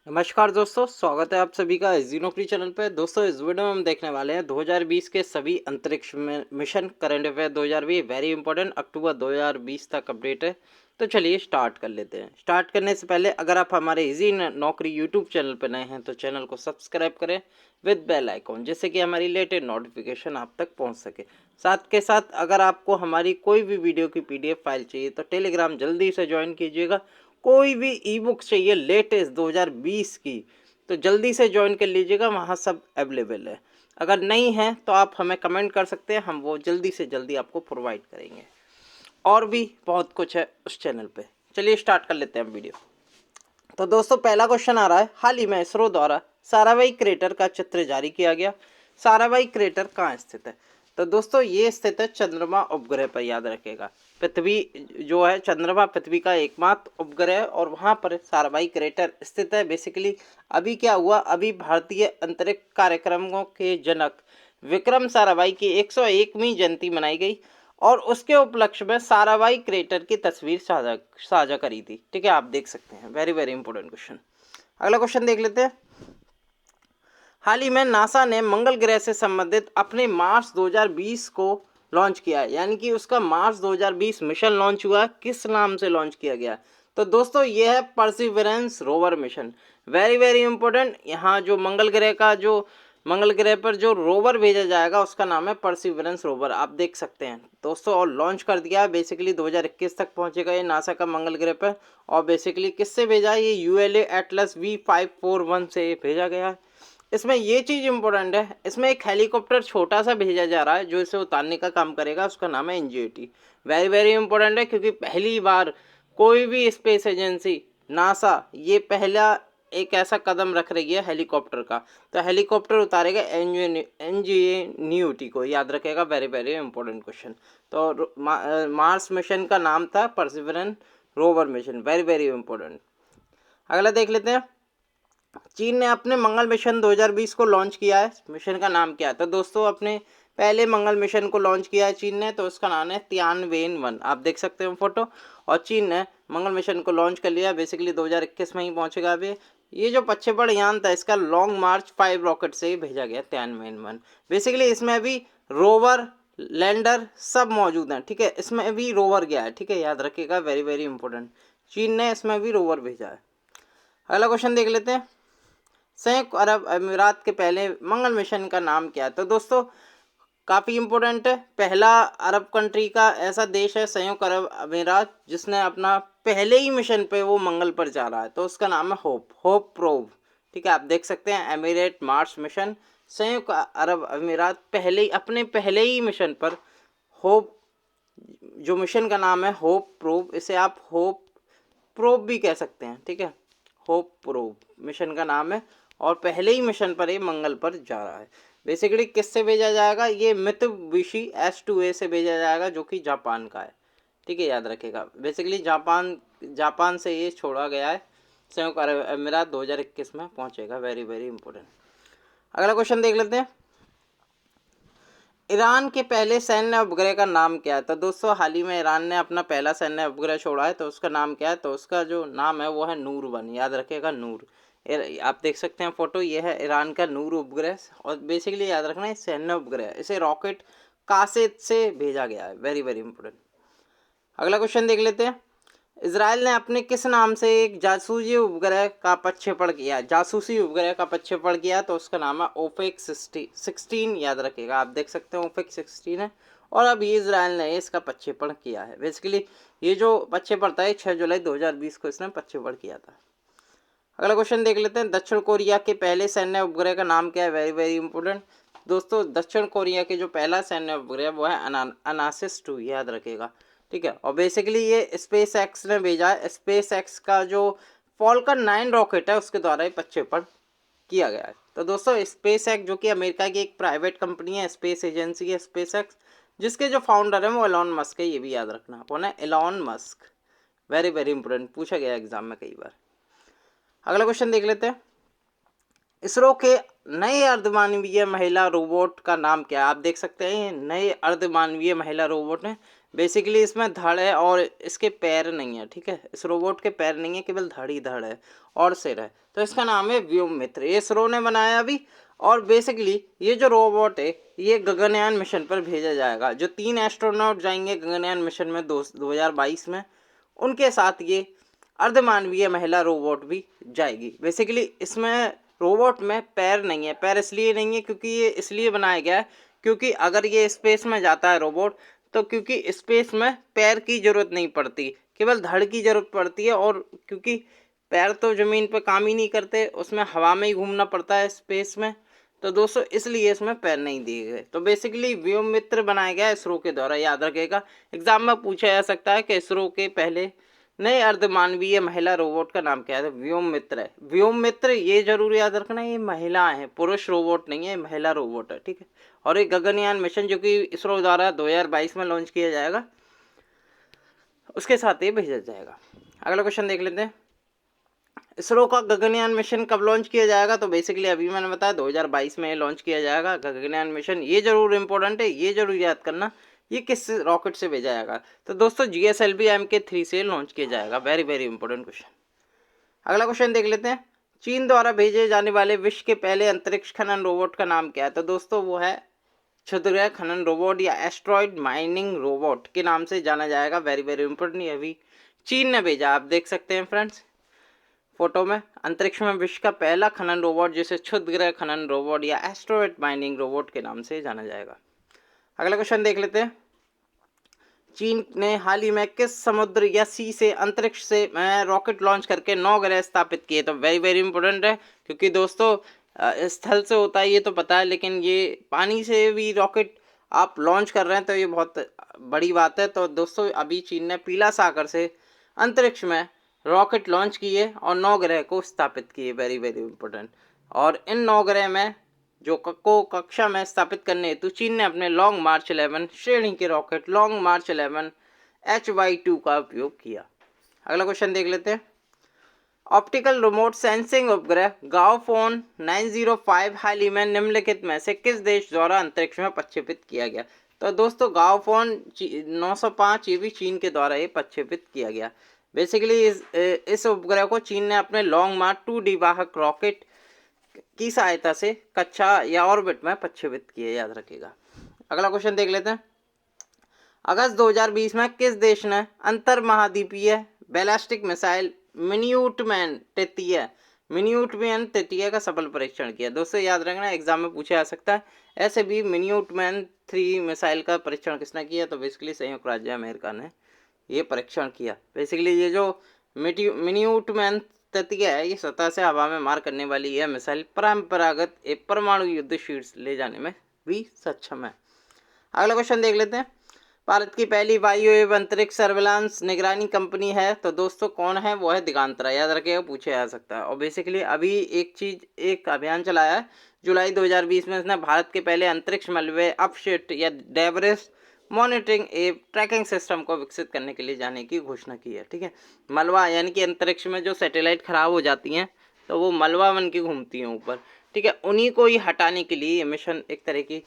नमस्कार दोस्तों, स्वागत है आप सभी का इस नौकरी चैनल पे। दोस्तों, इस वीडियो में हम देखने वाले हैं 2020 के सभी अंतरिक्ष में mission current affair 2020 very important October 2020 तक अपडेट है। तो चलिए स्टार्ट कर लेते हैं। स्टार्ट करने से पहले अगर आप हमारे इजी नौकरी यूट्यूब चैनल पर नए हैं तो चैनल को सब्सक्राइब करें विद बेल आइकॉन, जिससे कि हमारी लेटेस्ट नोटिफिकेशन आप तक पहुँच सके। साथ के साथ अगर आपको हमारी कोई भी वीडियो की PDF फाइल चाहिए तो टेलीग्राम जल्दी से ज्वाइन कीजिएगा। कोई भी ई बुक चाहिए लेटेस्ट 2020 की तो जल्दी से ज्वाइन कर लीजिएगा, वहाँ सब अवेलेबल है। अगर नहीं है तो आप हमें कमेंट कर सकते हैं, हम वो जल्दी से जल्दी आपको प्रोवाइड करेंगे। और भी बहुत कुछ है उस चैनल पे। चलिए स्टार्ट कर लेते हैं वीडियो। तो दोस्तों, पहला क्वेश्चन आ रहा है, हाल ही में इसरो द्वारा साराभाई क्रेटर का चित्र जारी किया गया। साराभाई क्रेटर कहाँ स्थित है? तो दोस्तों, ये स्थित है चंद्रमा उपग्रह पर, याद रखेगा। पृथ्वी जो है, चंद्रमा पृथ्वी का एकमात्र उपग्रह है और वहाँ पर साराभाई क्रेटर स्थित है। बेसिकली अभी क्या हुआ, अभी भारतीय अंतरिक्ष कार्यक्रमों के जनक विक्रम साराभाई की 101वीं जयंती मनाई गई और उसके उपलक्ष्य में साराभाई क्रेटर की तस्वीर साझा साझा करी थी। ठीक है, आप देख सकते हैं। Very very important question. अगला क्वेश्चन देख लेते हैं। हाल ही में नासा ने मंगल ग्रह से संबंधित अपने मार्स 2020 को लॉन्च किया है, यानी कि उसका मार्स 2020 मिशन लॉन्च हुआ है। किस नाम से लॉन्च किया गया? तो दोस्तों, ये है perseverance rover mission. Very very important. यहाँ जो मंगल ग्रह पर जो रोवर भेजा जाएगा उसका नाम है परसिवरेंस रोवर, आप देख सकते हैं दोस्तों। और लॉन्च कर दिया है, बेसिकली 2021 तक पहुंचेगा ये नासा का मंगल ग्रह पर। और बेसिकली किससे भेजा है? ये ULA एटलस V541 से भेजा गया है। इसमें ये चीज़ इंपॉर्टेंट है, इसमें एक हेलीकॉप्टर छोटा सा भेजा जा रहा है जो इसे उतारने का काम करेगा, उसका नाम है NGAT। वेरी वेरी इंपॉर्टेंट है, क्योंकि पहली बार कोई भी स्पेस एजेंसी, नासा, ये पहला एक ऐसा कदम रख रही है हेलीकॉप्टर का। तो हेलीकॉप्टर उतारेगा NGAT को, याद रखेगा। Very very important question. तो मार्स मिशन का नाम था perseverance rover mission. Very very important. अगला देख लेते हैं। चीन ने अपने मंगल मिशन 2020 को लॉन्च किया है। मिशन का नाम क्या है? तो दोस्तों, अपने पहले मंगल मिशन को लॉन्च किया है चीन ने, तो उसका नाम है तियानवेन-1, आप देख सकते हो फोटो। और चीन ने मंगल मिशन को लॉन्च कर लिया, बेसिकली 2021 में ही पहुंचेगा अभी। ये जो प्रक्षेपण यान था, इसका लॉन्ग मार्च 5 रॉकेट से ही भेजा गया तियानवेन-1। बेसिकली इसमें अभी रोवर, लैंडर सब मौजूद हैं। ठीक है, इसमें अभी रोवर गया है। ठीक है, याद रखिएगा। Very very important. चीन ने इसमें भी रोवर भेजा है। अगला क्वेश्चन देख लेते हैं। संयुक्त अरब अमीरात के पहले मंगल मिशन का नाम क्या है? तो दोस्तों, काफ़ी इंपॉर्टेंट है। पहला अरब कंट्री का ऐसा देश है संयुक्त अरब अमीरात, जिसने अपना पहले ही मिशन पे वो मंगल पर जा रहा है, तो उसका नाम है होप प्रोब। ठीक है, आप देख सकते हैं एमिरेट मार्स मिशन। संयुक्त अरब अमीरात पहले ही मिशन पर होप, जो मिशन का नाम है होप प्रोब, इसे आप होप प्रोब भी कह सकते हैं। ठीक है, होप प्रोब मिशन का नाम है और पहले ही मिशन पर ये मंगल पर जा रहा है। बेसिकली किससे भेजा जाएगा? ये मित्सुबिशी S2A से भेजा जाएगा, जो कि जापान का है। ठीक है, याद रखेगा। बेसिकली जापान से ये छोड़ा गया है। संयुक्त अरब अमीरात 2021 में पहुंचेगा। Very very important. अगला क्वेश्चन देख लेते हैं। ईरान के पहले सैन्य उपग्रह का नाम क्या है? तो दोस्तों, हाल ही में ईरान ने अपना पहला सैन्य उपग्रह छोड़ा है, तो उसका नाम क्या है? तो उसका जो नाम है वो है नूर-1, याद रखिएगा, नूर। आप देख सकते हैं फोटो, ये है ईरान का नूर उपग्रह। और बेसिकली याद रखना, ये सैन्य उपग्रह है, इसे रॉकेट कासेद से भेजा गया है। Very very important. अगला क्वेश्चन देख लेते हैं। इजराइल ने अपने किस नाम से एक जासूसी उपग्रह का प्रक्षेपण किया? तो उसका नाम है ओपेक 16, याद रखिएगा। आप देख सकते हैं ओपेक 16 है और अब ये इजराइल ने इसका प्रक्षेपण किया है। बेसिकली ये जो प्रक्षेपण था 6 जुलाई 2020 को इसने प्रक्षेपण किया था। अगला क्वेश्चन देख लेते हैं। दक्षिण कोरिया के पहले सैन्य उपग्रह का नाम क्या है? Very very important. दोस्तों, दक्षिण कोरिया के जो पहला सैन्य उपग्रह वो है अनासिस 2, याद रखेगा। ठीक है, और बेसिकली ये स्पेस एक्स ने भेजा है। स्पेस एक्स का जो फॉल्कन 9 रॉकेट है उसके द्वारा ये प्रक्षेपण किया गया है। तो दोस्तों, स्पेस एक्स जो कि अमेरिका की एक प्राइवेट कंपनी है, स्पेस एजेंसी है स्पेस एक्स, जिसके जो फाउंडर है वो एलॉन मस्क है। ये भी याद रखना, कौन है? Elon Musk. Very very important, पूछा गया एग्जाम में कई बार। अगला क्वेश्चन देख लेते हैं। इसरो के नए अर्धमानवीय महिला रोबोट का नाम क्या है? आप देख सकते हैं ये नए अर्धमानवीय महिला रोबोट है। बेसिकली इसमें धड़ है और इसके पैर नहीं है, ठीक है। इस रोबोट के पैर नहीं है, केवल धड़ ही धड़ है और सिर है। तो इसका नाम है व्योम मित्र। ये इसरो ने बनाया अभी। और बेसिकली ये जो रोबोट है ये गगनयान मिशन पर भेजा जाएगा। जो 3 एस्ट्रोनॉट जाएंगे गगनयान मिशन में 2022 में, उनके साथ ये अर्धमानवीय महिला रोबोट भी जाएगी। बेसिकली इसमें रोबोट में पैर नहीं है। पैर इसलिए नहीं है क्योंकि ये इसलिए बनाया गया है क्योंकि अगर ये स्पेस में जाता है रोबोट, तो क्योंकि स्पेस में पैर की ज़रूरत नहीं पड़ती, केवल धड़ की ज़रूरत पड़ती है। और क्योंकि पैर तो ज़मीन पर काम ही नहीं करते, उसमें हवा में ही घूमना पड़ता है स्पेस में, तो दोस्तों इसलिए इसमें पैर नहीं दिए गए। तो बेसिकली व्योम मित्र बनाया गया इसरो के द्वारा, याद रखिएगा। एग्जाम में पूछा जा सकता है कि इसरो के पहले नए अर्धमानवीय महिला रोबोट का नाम क्या है? व्योम मित्र है। व्योम मित्र ये जरूर याद रखना, ये महिलाएं हैं, पुरुष रोबोट नहीं है, महिला रोबोट है, ठीक है। और एक गगनयान मिशन जो कि इसरो द्वारा 2022 में लॉन्च किया जाएगा, उसके साथ ये भेजा जाएगा। अगला क्वेश्चन देख लेते हैं। इसरो का गगनयान मिशन कब लॉन्च किया जाएगा? तो बेसिकली अभी मैंने बताया 2022 में लॉन्च किया जाएगा गगनयान मिशन। ये जरूर इंपॉर्टेंट है, ये जरूर याद करना, ये किस रॉकेट से भेजा जाएगा? तो दोस्तों GSLV Mk3 से लॉन्च किया जाएगा। Very very important question. अगला क्वेश्चन देख लेते हैं। चीन द्वारा भेजे जाने वाले विश्व के पहले अंतरिक्ष खनन रोबोट का नाम क्या है? तो दोस्तों वो है क्षुद्रग्रह खनन रोबोट या एस्ट्रॉइड माइनिंग रोबोट के नाम से जाना जाएगा। वेरी वेरी इंपॉर्टेंट, ये अभी चीन ने भेजा, आप देख सकते हैं फ्रेंड्स फोटो में। अंतरिक्ष में विश्व का पहला खनन रोबोट जिसे क्षुद्रग्रह खनन रोबोट या एस्ट्रॉइड माइनिंग रोबोट के नाम से जाना जाएगा। अगला क्वेश्चन देख लेते हैं। चीन ने हाल ही में किस समुद्र या सी से अंतरिक्ष से रॉकेट लॉन्च करके 9 ग्रह स्थापित किए? तो वेरी वेरी इंपॉर्टेंट है, क्योंकि दोस्तों स्थल से होता है ये तो पता है, लेकिन ये पानी से भी रॉकेट आप लॉन्च कर रहे हैं तो ये बहुत बड़ी बात है। तो दोस्तों अभी चीन ने पीला सागर से अंतरिक्ष में रॉकेट लॉन्च किए और 9 ग्रह को स्थापित किए। Very very important. और इन 9 ग्रह में जो को कक्षा में स्थापित करने हेतु चीन ने अपने लॉन्ग मार्च 11 श्रेणी के रॉकेट लॉन्ग मार्च 11 HY2 का उपयोग किया। अगला क्वेश्चन देख लेते हैं। ऑप्टिकल रिमोट सेंसिंग उपग्रह गाओफोन 905 हाल ही में निम्नलिखित में से किस देश द्वारा अंतरिक्ष में प्रक्षेपित किया गया? तो दोस्तों गाओफोन 905 ये भी चीन के द्वारा ये प्रक्षेपित किया गया। बेसिकली इस उपग्रह को चीन ने अपने लॉन्ग मार्च 2D वाहक रॉकेट की सहायता से कक्षा या ऑर्बिट में प्रक्षेपित किए, याद रखिएगा। अगला क्वेश्चन देख लेते हैं। अगस्त 2020 में किस देश ने अंतर महाद्वीपीय बैलिस्टिक मिसाइल मिन्यूटमैन तृतीय का सफल परीक्षण किया? दोस्तों याद रखना, एग्जाम में पूछा जा सकता है। ऐसे भी मिन्यूटमैन 3 मिसाइल का परीक्षण किसने किया? तो बेसिकली संयुक्त राज्य अमेरिका ने ये परीक्षण किया। बेसिकली ये जो मिन्यूटमैन तृतीय है, ये सतह से हवा में मार करने वाली यह मिसाइल परंपरागत एक परमाणु युद्ध शीर्ष ले जाने में भी सक्षम है। अगला क्वेश्चन देख लेते हैं। भारत की पहली वायु एवं अंतरिक्ष सर्विलांस निगरानी कंपनी है, तो दोस्तों कौन है? वो है दिगांतरा, याद रखिएगा, पूछा जा सकता है। और बेसिकली अभी एक अभियान चलाया है जुलाई 2020 में। इसने भारत के पहले अंतरिक्ष मलबे अपशिट या डेब्रिस मॉनिटरिंग एवं ट्रैकिंग सिस्टम को विकसित करने के लिए जाने की घोषणा की है, ठीक है। मलबा यानी कि अंतरिक्ष में जो सैटेलाइट खराब हो जाती हैं तो वो मलबा बन के घूमती हैं ऊपर, ठीक है। उन्हीं को ही हटाने के लिए ये मिशन एक तरह की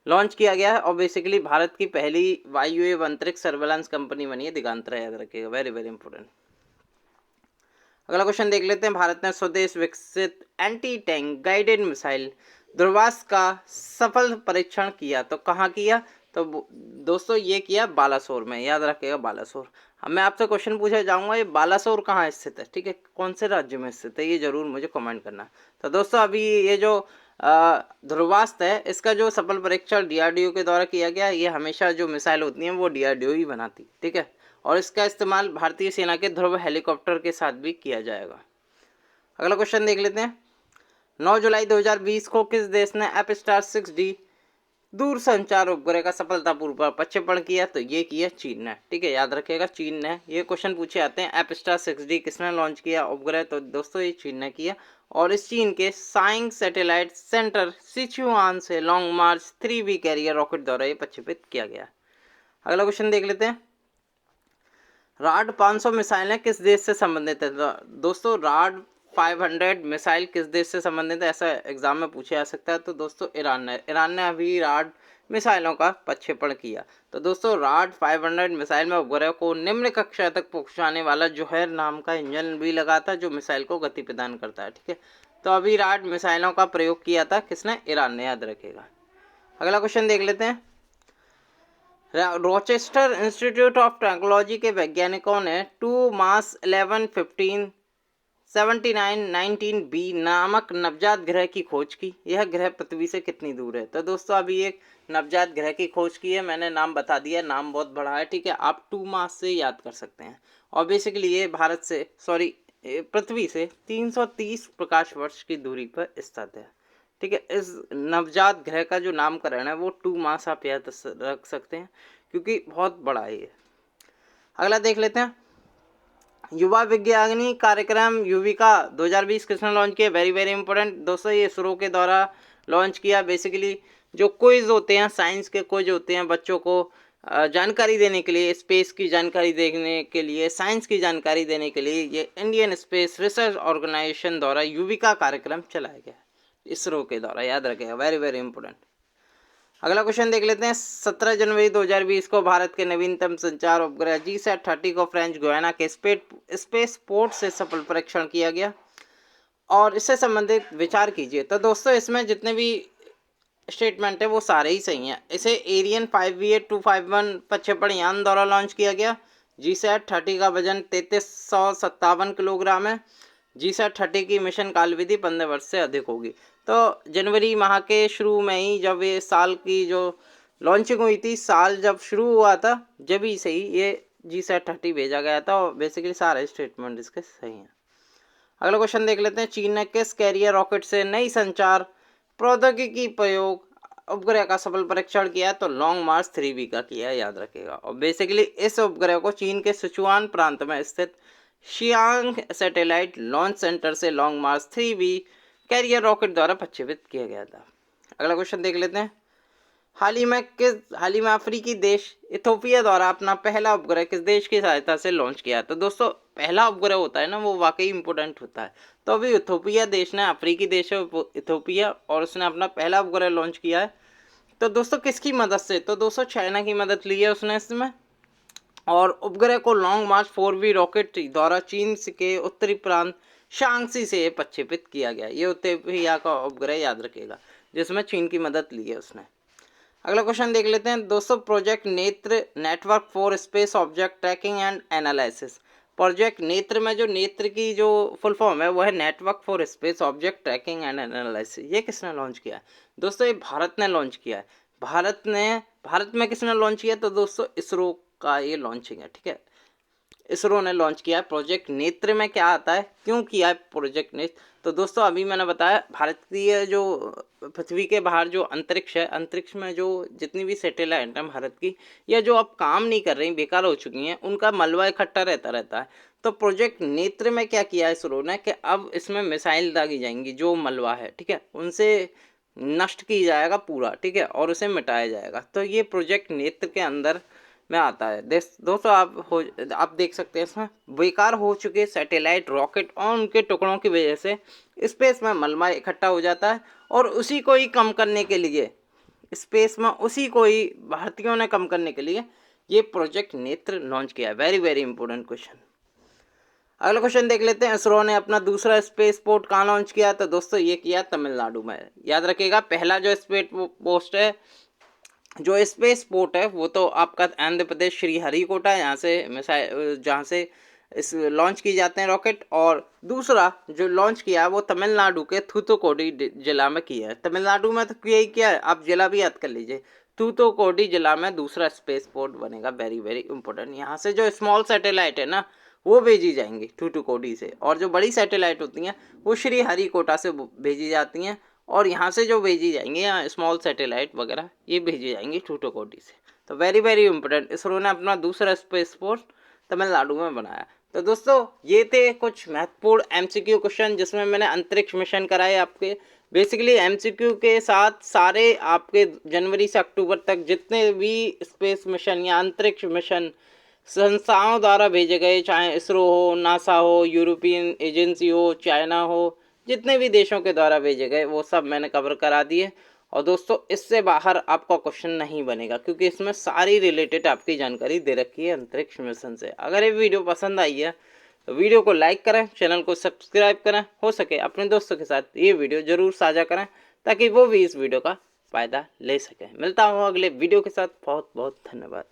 लॉन्च किया गया है। और बेसिकली भारत की पहली वायु एवं अंतरिक्ष सर्वेलांस कंपनी बनी है दिगांतरा, याद रखिएगा। Very very important. अगला क्वेश्चन देख लेते हैं। भारत ने स्वदेश विकसित anti tank guided missile Dhruvastra का सफल परीक्षण किया, तो कहाँ किया? तो दोस्तों ये किया बालासोर में, याद रखिएगा बालासोर। अब मैं आपसे क्वेश्चन पूछा जाऊंगा, ये बालासोर कहाँ स्थित है, ठीक है, कौन से राज्य में स्थित है, ये जरूर मुझे कमेंट करना। तो दोस्तों अभी ये जो ध्रुवास्त्र है, इसका जो सफल परीक्षण DRDO के द्वारा किया गया। ये हमेशा जो मिसाइल होती हैं वो DRDO ही बनाती, ठीक है। और इसका इस्तेमाल भारतीय सेना के ध्रुव हेलीकॉप्टर के साथ भी किया जाएगा। अगला क्वेश्चन देख लेते हैं। 9 जुलाई 2020 को किस देश ने एपस्टार 6D दूरसंचार उपग्रह का सफलतापूर्वक प्रक्षेपण किया? तो ये किया चीन ने, ठीक है, याद रखिएगा चीन ने। ये क्वेश्चन पूछे आते हैं, एपस्टार 6D किसने लॉन्च किया उपग्रह? तो दोस्तों ये चीन ने किया। और इस चीन के साइंग सैटेलाइट सेंटर सिचुआन से लॉन्ग मार्च 3B कैरियर रॉकेट द्वारा ये प्रक्षेपित किया गया। अगला क्वेश्चन देख लेते हैं। राड 500 मिसाइलें किस देश से संबंधित है? दोस्तों राड 500 मिसाइल किस देश से संबंधित है, ऐसा एग्जाम में पूछा जा सकता है। तो दोस्तों ईरान ने अभी राड मिसाइलों का प्रक्षेपण किया। तो दोस्तों राड 500 मिसाइल में उपग्रह को निम्न कक्षा तक पहुंचाने वाला जोहर नाम का इंजन भी लगा था जो मिसाइल को गति प्रदान करता है। ठीक है, तो अभी राड मिसाइलों का प्रयोग किया था किसने? ईरान ने, याद रखेगा। अगला क्वेश्चन देख लेते हैं। रोचेस्टर इंस्टीट्यूट ऑफ टेक्नोलॉजी के वैज्ञानिकों ने 2 मार्च 11 15 79 19 बी नामक नवजात ग्रह की खोज की। यह ग्रह पृथ्वी से कितनी दूर है? तो दोस्तों अभी एक नवजात ग्रह की खोज की है, मैंने नाम बता दिया, नाम बहुत बड़ा है। ठीक है, आप 2 मार्च से याद कर सकते हैं। और बेसिकली ये भारत से पृथ्वी से 330 प्रकाश वर्ष की दूरी पर स्थित है। ठीक है, इस नवजात ग्रह का जो नामकरण है वो 2 मार्च आप याद रख सकते हैं क्योंकि बहुत बड़ा है ये। अगला देख लेते हैं। युवा विज्ञानी कार्यक्रम युविका 2020 किसने लॉन्च किया? वेरी वेरी इंपॉर्टेंट दोस्तों, ये इसरो के द्वारा लॉन्च किया। बेसिकली जो क्विज होते हैं, साइंस के क्विज होते हैं, बच्चों को जानकारी देने के लिए, स्पेस की जानकारी देने के लिए, साइंस की जानकारी देने के लिए ये इंडियन स्पेस रिसर्च ऑर्गेनाइजेशन द्वारा युविका कार्यक्रम चलाया गया इसरो के द्वारा, याद रखेगा, वेरी वेरी इंपॉर्टेंट। अगला क्वेश्चन देख लेते हैं। 17 जनवरी 2020 को भारत के नवीनतम संचार उपग्रह GSAT-30 को फ्रेंच गुयाना के स्पेस पोर्ट से सफल परीक्षण किया गया और इससे संबंधित विचार कीजिए। तो दोस्तों इसमें जितने भी स्टेटमेंट है वो सारे ही सही हैं। इसे एरियन 5V8251 प्रक्षेपण यान द्वारा लॉन्च किया गया। GSAT-30 का वजन 3357 किलोग्राम है। GSAT-30 की मिशन कालविधि 15 वर्ष से अधिक होगी। तो जनवरी माह के शुरू में ही जब ये साल की जो लॉन्चिंग हुई थी, साल जब शुरू हुआ था, जब ही से ही ये GSAT-30 भेजा गया था और बेसिकली सारे स्टेटमेंट इसके सही हैं। अगला क्वेश्चन देख लेते हैं। चीन ने किस कैरियर रॉकेट से नई संचार प्रौद्योगिकी प्रयोग उपग्रह का सफल परीक्षण किया? तो लॉन्ग मार्च 3B का किया, याद रखेगा। और बेसिकली इस उपग्रह को चीन के सिचुआन प्रांत में स्थित शियांग सैटेलाइट लॉन्च सेंटर से लॉन्ग मार्च 3B कैरियर रॉकेट द्वारा प्रक्षेपित किया गया था। अगला क्वेश्चन देख लेते हैं। हाल ही में अफ्रीकी देश इथोपिया द्वारा अपना पहला उपग्रह किस देश की सहायता से लॉन्च किया? तो दोस्तों पहला उपग्रह होता है ना, वो वाकई इंपॉर्टेंट होता है। तो अभी इथोपिया देश ने, अफ्रीकी देश है इथोपिया, और उसने अपना पहला उपग्रह लॉन्च किया है। तो दोस्तों किसकी मदद से? तो दोस्तों चाइना की मदद ली है उसने इसमें। और उपग्रह को लॉन्ग मार्च 4B रॉकेट द्वारा चीन के उत्तरी प्रांत शांगसी से प्रक्षेपित किया गया। ये इथोपिया का उपग्रह, याद रखेगा, जिसमें चीन की मदद ली है उसने। अगला क्वेश्चन देख लेते हैं दोस्तों। प्रोजेक्ट नेत्र network for space object tracking and analysis. Project नेत्र में जो नेत्र की जो फुल फॉर्म है वो है network for space object tracking and analysis. ये किसने लॉन्च किया है? दोस्तों ये भारत ने लॉन्च किया है। भारत में किसने लॉन्च किया? तो दोस्तों इसरो का ये लॉन्चिंग है। ठीक है, इसरो ने लॉन्च किया है। प्रोजेक्ट नेत्र में क्या आता है, क्यों किया है प्रोजेक्ट नेत्र? तो दोस्तों अभी मैंने बताया, भारतीय जो पृथ्वी के बाहर जो अंतरिक्ष है, अंतरिक्ष में जो जितनी भी सैटेलाइट है भारत की, या जो अब काम नहीं कर रही, बेकार हो चुकी हैं, उनका मलबा इकट्ठा रहता है। तो प्रोजेक्ट नेत्र में क्या किया है इसरो ने कि अब इसमें मिसाइल दागी जाएंगी, जो मलबा है, ठीक है, उनसे नष्ट की जाएगा पूरा, ठीक है, और उसे मिटाया जाएगा। तो ये प्रोजेक्ट नेत्र के अंदर में आता है। दोस्तों आप देख सकते हैं इसमें बेकार हो चुके सैटेलाइट, रॉकेट और उनके टुकड़ों की वजह से स्पेस में मलबा इकट्ठा हो जाता है, और उसी को ही कम करने के लिए, स्पेस में उसी को ही भारतीयों ने कम करने के लिए ये प्रोजेक्ट नेत्र लॉन्च किया है। Very very important question. अगला क्वेश्चन देख लेते हैं। इसरो ने अपना दूसरा स्पेस पोर्ट कहाँ लॉन्च किया? तो दोस्तों ये किया तमिलनाडु में, याद रखिएगा। पहला जो स्पेस पोस्ट है, जो स्पेस पोर्ट है, वो तो आपका आंध्र प्रदेश श्रीहरिकोटा, यहाँ से जहाँ से इस लॉन्च की जाते हैं रॉकेट। और दूसरा जो लॉन्च किया है वो तमिलनाडु के थूथुकुडी जिला में किया है। तमिलनाडु में तो यही किया है, आप जिला भी याद कर लीजिए। थूथुकुडी जिला में दूसरा स्पेस पोर्ट बनेगा। Very very important. यहाँ से जो स्मॉल सैटेलाइट है ना, वो भेजी जाएंगी थूथुकुडी से, और जो बड़ी सैटेलाइट होती हैं वो श्रीहरिकोटा से भेजी जाती हैं, और यहाँ से जो भेजी जाएंगी, यहाँ स्मॉल सैटेलाइट वगैरह ये भेजी जाएंगी थूथुकुडी से। तो वेरी वेरी इंपॉर्टेंट, इसरो ने अपना दूसरा स्पेस पोर्ट तमिलनाडु में बनाया। तो दोस्तों ये थे कुछ महत्वपूर्ण MCQ क्वेश्चन जिसमें मैंने अंतरिक्ष मिशन कराए आपके। बेसिकली MCQ के साथ सारे आपके जनवरी से अक्टूबर तक जितने भी स्पेस मिशन या अंतरिक्ष मिशन संस्थाओं द्वारा भेजे गए, चाहे इसरो हो, नासा हो, यूरोपियन एजेंसी हो, चाइना हो, जितने भी देशों के द्वारा भेजे गए, वो सब मैंने कवर करा दिए। और दोस्तों इससे बाहर आपका क्वेश्चन नहीं बनेगा, क्योंकि इसमें सारी रिलेटेड आपकी जानकारी दे रखी है अंतरिक्ष मिशन से। अगर ये वीडियो पसंद आई है तो वीडियो को लाइक करें, चैनल को सब्सक्राइब करें, हो सके अपने दोस्तों के साथ ये वीडियो जरूर साझा करें ताकि वो भी इस वीडियो का फ़ायदा ले सकें। मिलता हूँ अगले वीडियो के साथ। बहुत बहुत धन्यवाद।